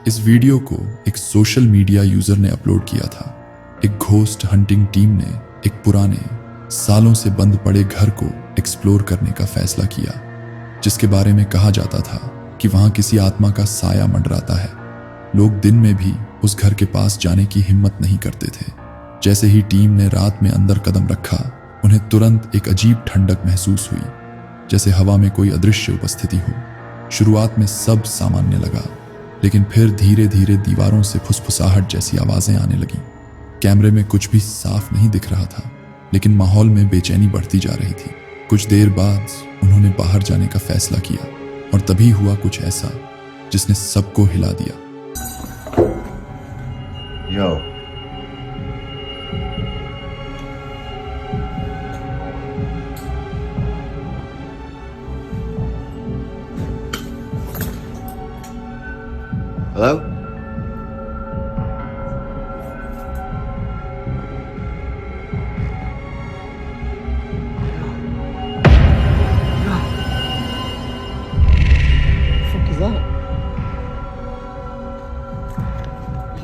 इस वीडियो को एक सोशल मीडिया यूजर ने अपलोड किया था। एक घोस्ट हंटिंग टीम ने एक पुराने सालों से बंद पड़े घर को एक्सप्लोर करने का फैसला किया, जिसके बारे में कहा जाता था कि वहां किसी आत्मा का साया मंडराता है। लोग दिन में भी उस घर के पास जाने की हिम्मत नहीं करते थे। जैसे ही टीम ने रात में अंदर कदम रखा, उन्हें तुरंत एक अजीब ठंडक महसूस हुई, जैसे हवा में कोई अदृश्य उपस्थिति हो। शुरुआत में सब सामान्य लगा, लेकिन फिर धीरे धीरे दीवारों से फुसफुसाहट जैसी आवाजें आने लगी। कैमरे में कुछ भी साफ नहीं दिख रहा था, लेकिन माहौल में बेचैनी बढ़ती जा रही थी। कुछ देर बाद उन्होंने बाहर जाने का फैसला किया, और तभी हुआ कुछ ऐसा जिसने सबको हिला दिया। Yo. Hello?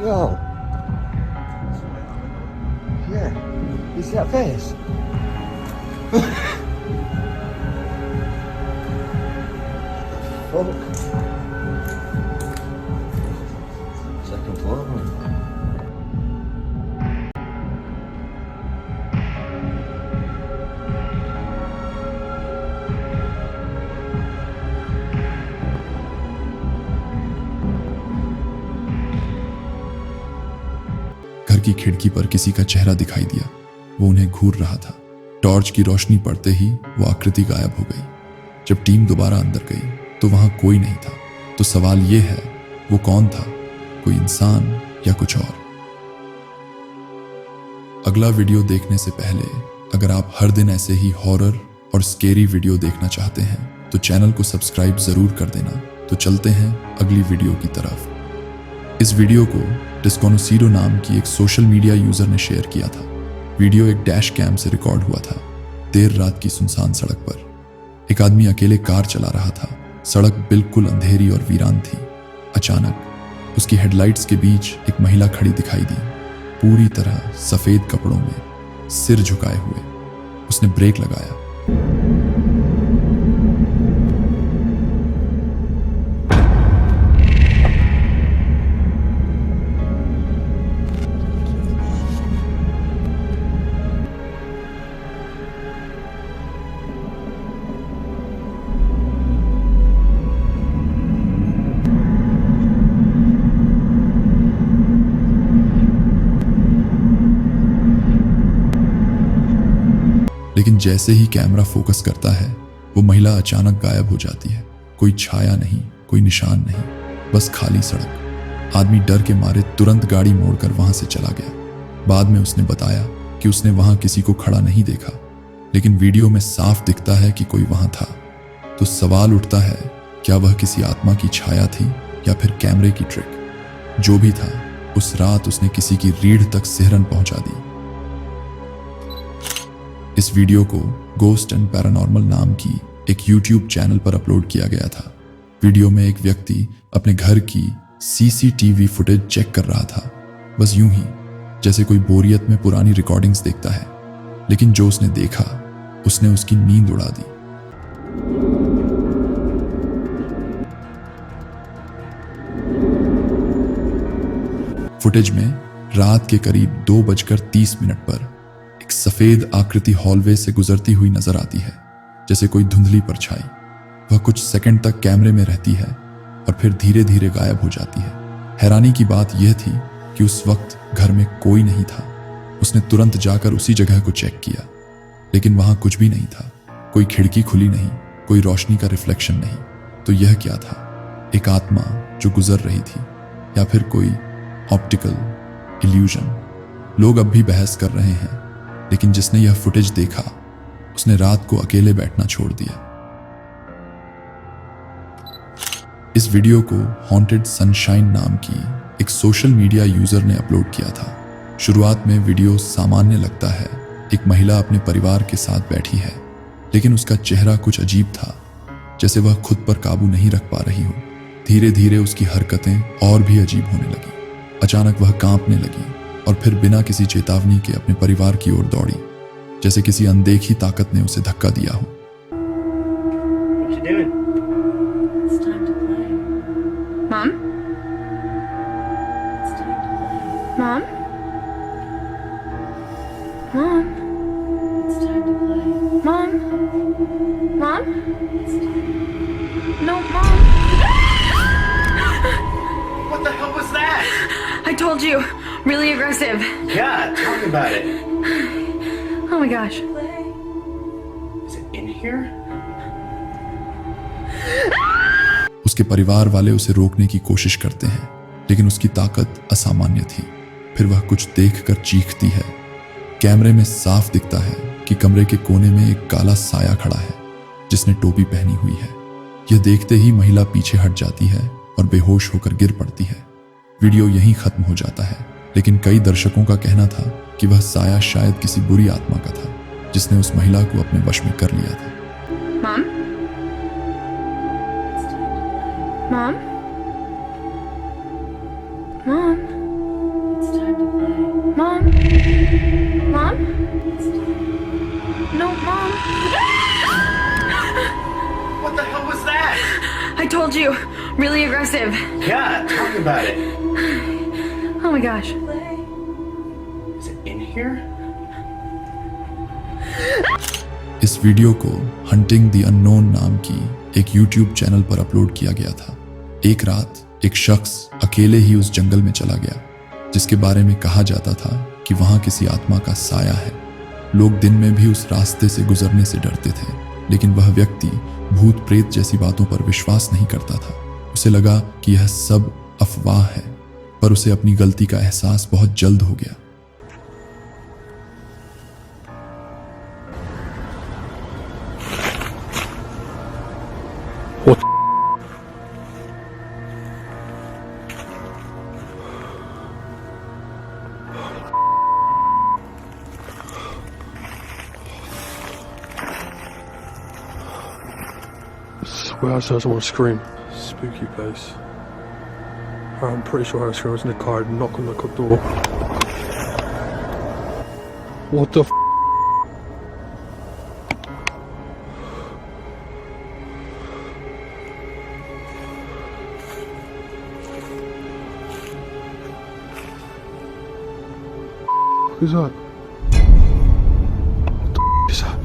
Yo. Yeah. You see that face? Fuck. Second floor, man. घर की खिड़की पर किसी का चेहरा दिखाई दिया। वो उन्हें घूर रहा था। टॉर्च की रोशनी पड़ते ही वो आकृति गायब हो गई। जब टीम दोबारा अंदर गई तो वहां कोई नहीं था। तो सवाल ये है, वो कौन था? कोई इंसान या कुछ और? अगला वीडियो देखने से पहले अगर आप हर दिन ऐसे ही हॉरर और स्केरी वीडियो देखना चाहते हैं तो चैनल को सब्सक्राइब जरूर कर देना। तो चलते हैं अगली वीडियो की तरफ। इस वीडियो को डिस्कोनोसीडो नाम की एक सोशल मीडिया यूजर ने शेयर किया था। वीडियो एक डैश कैम से रिकॉर्ड हुआ था। देर रात की सुनसान सड़क पर एक आदमी अकेले कार चला रहा था। सड़क बिल्कुल अंधेरी और वीरान थी। अचानक उसकी हेडलाइट्स के बीच एक महिला खड़ी दिखाई दी, पूरी तरह सफेद कपड़ों में, सिर झुकाए हुए। उसने ब्रेक लगाया। लेकिन जैसे ही कैमरा फोकस करता है, वो महिला अचानक गायब हो जाती है। कोई छाया नहीं, कोई निशान नहीं, बस खाली सड़क। आदमी डर के मारे तुरंत गाड़ी मोड़कर वहां से चला गया। बाद में उसने बताया कि उसने वहां किसी को खड़ा नहीं देखा, लेकिन वीडियो में साफ दिखता है कि कोई वहां था। तो सवाल उठता है, क्या वह किसी आत्मा की छाया थी या फिर कैमरे की ट्रिक? जो भी था, उस रात उसने किसी की रीढ़ तक सिहरन पहुंचा दी। इस वीडियो को गोस्ट एंड पैरानॉर्मल नाम की एक YouTube चैनल पर अपलोड किया गया था। वीडियो में एक व्यक्ति अपने घर की CCTV फुटेज चेक कर रहा था, बस यूं ही जैसे कोई बोरियत में पुरानी रिकॉर्डिंग्स देखता है। लेकिन जो उसने देखा, उसने उसकी नींद उड़ा दी। फुटेज में रात के करीब 2:30 पर एक सफेद आकृति हॉलवे से गुजरती हुई नजर आती है, जैसे कोई धुंधली परछाई। वह कुछ सेकंड तक कैमरे में रहती है और फिर धीरे धीरे गायब हो जाती है। हैरानी की बात यह थी कि उस वक्त घर में कोई नहीं था। उसने तुरंत जाकर उसी जगह को चेक किया, लेकिन वहां कुछ भी नहीं था। कोई खिड़की खुली नहीं, कोई रोशनी का रिफ्लेक्शन नहीं। तो यह क्या था? एक आत्मा जो गुजर रही थी, या फिर कोई ऑप्टिकल इल्यूजन? लोग अब भी बहस कर रहे हैं, लेकिन जिसने यह फुटेज देखा, उसने रात को अकेले बैठना छोड़ दिया। इस वीडियो को हॉन्टेड सनशाइन नाम की एक सोशल मीडिया यूजर ने अपलोड किया था। शुरुआत में वीडियो सामान्य लगता है। एक महिला अपने परिवार के साथ बैठी है, लेकिन उसका चेहरा कुछ अजीब था, जैसे वह खुद पर काबू नहीं रख पा रही हो। धीरे धीरे उसकी हरकतें और भी अजीब होने लगी। अचानक वह कांपने लगी और फिर बिना किसी चेतावनी के अपने परिवार की ओर दौड़ी, जैसे किसी अनदेखी ताकत ने उसे धक्का दिया हो। What you doing? It's time to play. Mom? It's time to play. Mom? Mom? It's time to play. Mom? Mom? It's time. No, Mom! What the hell was that? I told you, really aggressive. Yeah, tell me about it. Oh my gosh. Play. Is it in here? उसके परिवार वाले उसे रोकने की कोशिश करते हैं, लेकिन उसकी ताकत असामान्य थी। फिर वह कुछ देखकर चीखती है। कैमरे में साफ दिखता है कि कमरे के कोने में एक काला साया खड़ा है जिसने टोपी पहनी हुई है। यह देखते ही महिला पीछे हट जाती है और बेहोश होकर गिर पड़ती है। वीडियो यहीं खत्म हो जाता है, लेकिन कई दर्शकों का कहना था कि वह साया शायद किसी बुरी आत्मा का था जिसने उस महिला को अपने वश में कर लिया था। Mom? It's time to play. Mom? Mom? It's time to play. Mom? Mom? It's time. No, Mom! What the hell was that? I told you, really aggressive. Yeah, tell me about it. Oh my gosh. Play. Is it in here? इस video को hunting the unknown नाम की एक YouTube channel पर upload किया गया था। एक रात एक शख्स अकेले ही उस जंगल में चला गया जिसके बारे में कहा जाता था कि वहां किसी आत्मा का साया है। लोग दिन में भी उस रास्ते से गुजरने से डरते थे, लेकिन वह व्यक्ति भूत प्रेत जैसी बातों पर विश्वास नहीं करता था। उसे लगा कि यह सब अफवाह है, पर उसे अपनी गलती का एहसास बहुत जल्द हो गया। Well, I heard someone scream. Spooky place. I'm pretty sure I heard scream. I was in the car, knock on the door. What the f? Who's that? What the f is that?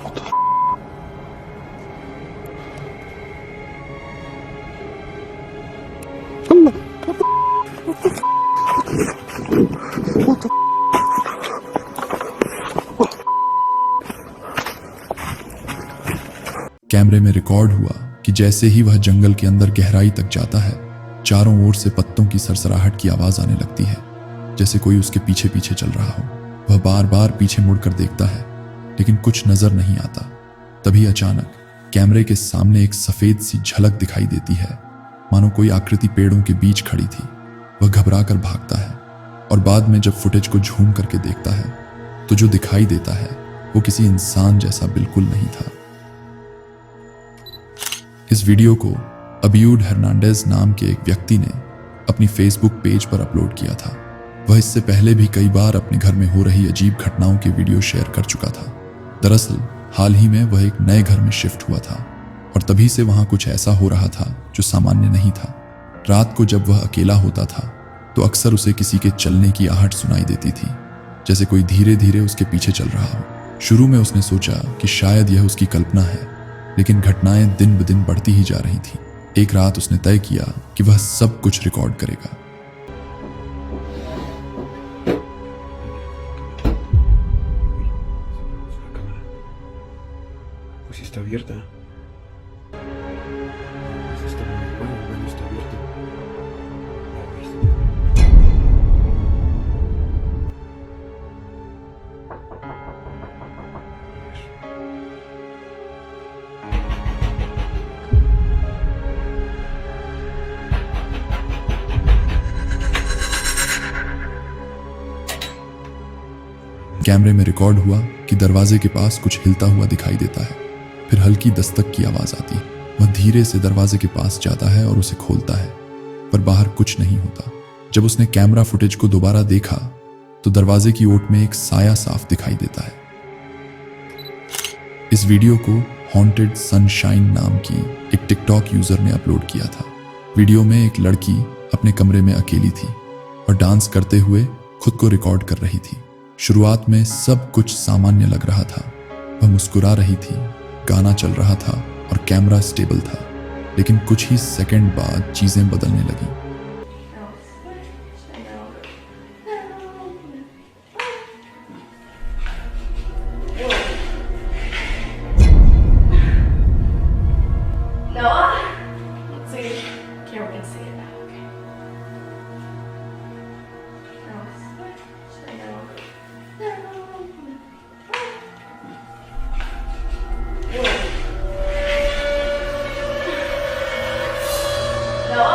What the f? What the कैमरे में record हुआ कि जैसे ही वह जंगल के अंदर गहराई तक जाता है, चारों ओर से पत्तों की सरसराहट की आवाज आने लगती है, जैसे कोई उसके पीछे पीछे चल रहा हो। वह बार बार पीछे मुड़कर देखता है, लेकिन कुछ नजर नहीं आता। तभी अचानक कैमरे के सामने एक सफेद सी झलक दिखाई देती है, मानो कोई आकृति पेड़ों के बीच खड़ी थी। वह घबरा कर भागता है और बाद में जब फुटेज को झूम करके देखता है तो जो दिखाई देता है वो किसी इंसान जैसा बिल्कुल नहीं था। इस वीडियो को अबियूड हर्नांडेज नाम के एक व्यक्ति ने अपनी फेसबुक पेज पर अपलोड किया था। वह इससे पहले भी कई बार अपने घर में हो रही अजीब घटनाओं के वीडियो शेयर कर चुका था। दरअसल हाल ही में वह एक नए घर में शिफ्ट हुआ था और तभी से वहां कुछ ऐसा हो रहा था जो सामान्य नहीं था। रात को जब वह अकेला होता था तो अक्सर उसे किसी के चलने की आहट सुनाई देती थी, जैसे कोई धीरे धीरे उसके पीछे चल रहा हो। शुरू में उसने सोचा कि शायद यह उसकी कल्पना है, लेकिन घटनाएं दिन ब दिन बढ़ती ही जा रही थी। एक रात उसने तय किया कि वह सब कुछ रिकॉर्ड करेगा। Pues está abierta. Está bueno, bueno, está abierta. कैमरे में रिकॉर्ड हुआ कि दरवाजे के पास कुछ हिलता हुआ दिखाई देता है। फिर हल्की दस्तक की आवाज आती है। वह धीरे से दरवाजे के पास जाता है और उसे खोलता है, पर बाहर कुछ नहीं होता। जब उसने कैमरा फुटेज को दोबारा देखा तो दरवाजे की ओट में एक साया साफ दिखाई देता है। इस वीडियो को हॉन्टेड सनशाइन नाम की एक टिकटॉक यूजर ने अपलोड किया था। वीडियो में एक लड़की अपने कमरे में अकेली थी और डांस करते हुए खुद को रिकॉर्ड कर रही थी। शुरुआत में सब कुछ सामान्य लग रहा था। वह मुस्कुरा रही थी, गाना चल रहा था और कैमरा स्टेबल था, लेकिन कुछ ही सेकंड बाद चीजें बदलने लगी। Noah? Let's see. Camera can see it now. Okay.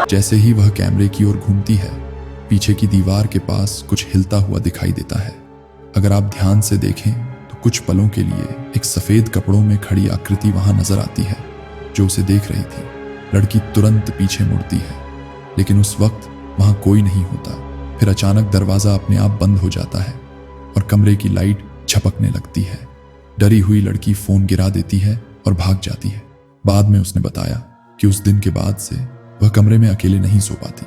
जैसे ही वह कैमरे की ओर घूमती है, पीछे की दीवार के पास कुछ हिलता हुआ दिखाई देता है। अगर आप ध्यान से देखें तो कुछ पलों के लिए एक सफेद कपड़ों में खड़ी आकृति वहां नजर आती है जो उसे देख रही थी। लड़की तुरंत पीछे मुड़ती है, लेकिन उस वक्त वहां कोई नहीं होता। फिर अचानक दरवाजा अपने आप बंद हो जाता है और कमरे की लाइट झपकने लगती है। डरी हुई लड़की फोन गिरा देती है और भाग जाती है। बाद में उसने बताया कि उस दिन के बाद से वह कमरे में अकेले नहीं सो पाती।